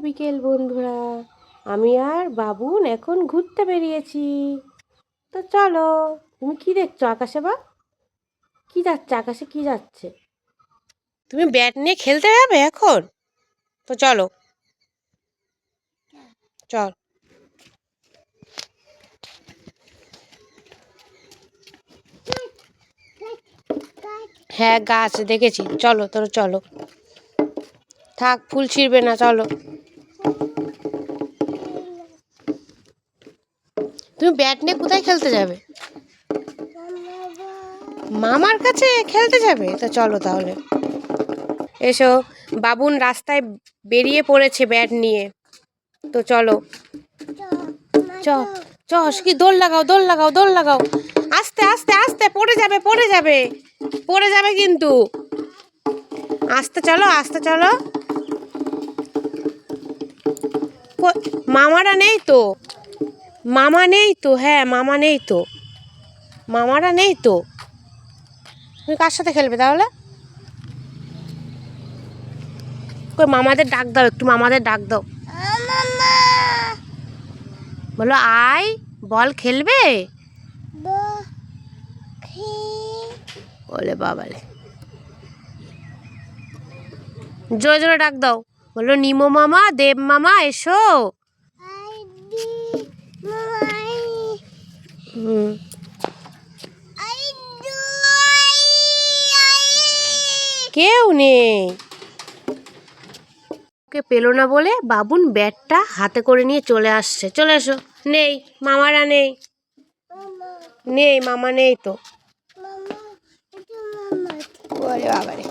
বিকেল বন্ধুরা, আমি আর বাবুন এখন ঘুরতে বেরিয়েছি। তো চলো। তুমি কি দেখছো আকাশে? বা কি যাচ্ছে আকাশে? কি যাচ্ছে? তুমি ব্যাট নিয়ে খেলতে যাবে এখন? তো চলো, চল। হ্যাঁ, গাছ দেখেছি। চলো তোর, চলো। থাক, ফুল ছিঁড়বে না, চলো। তুমি ব্যাট নিয়ে কোথায় খেলতে যাবে? মামার কাছে খেলতে যাবে? তো চলো তাহলে। এসো, বাবুন রাস্তায় বেরিয়ে পড়েছে ব্যাট নিয়ে। তো চলো। চ চ কি, দৌড় লাগাও, দৌড় লাগাও, দৌড় লাগাও। আস্তে আস্তে আস্তে, পড়ে যাবে, পড়ে যাবে, পড়ে যাবে কিন্তু। আস্তে চলো, আস্তে চলো। মামারা নেই তো, মামা নেই তো। হ্যাঁ, মামা নেই তো, মামারা নেই তো। তুমি কার সাথে খেলবে তাহলে? কই, মামাদের ডাক দাও একটু, মামাদের ডাক দাও। বলো আয়, বল খেলবে। বলে বাবালে, জোরে জোরে ডাক দাও। বলো নিমো মামা, দেব মামা, এসো। কেউ নেই। ওকে পেলো না বলে বাবুন ব্যাটটা হাতে করে নিয়ে চলে আসছে। চলে এসো। নেই, মামারা নেই, নেই, মামা নেই তো। ওরে বাবারে।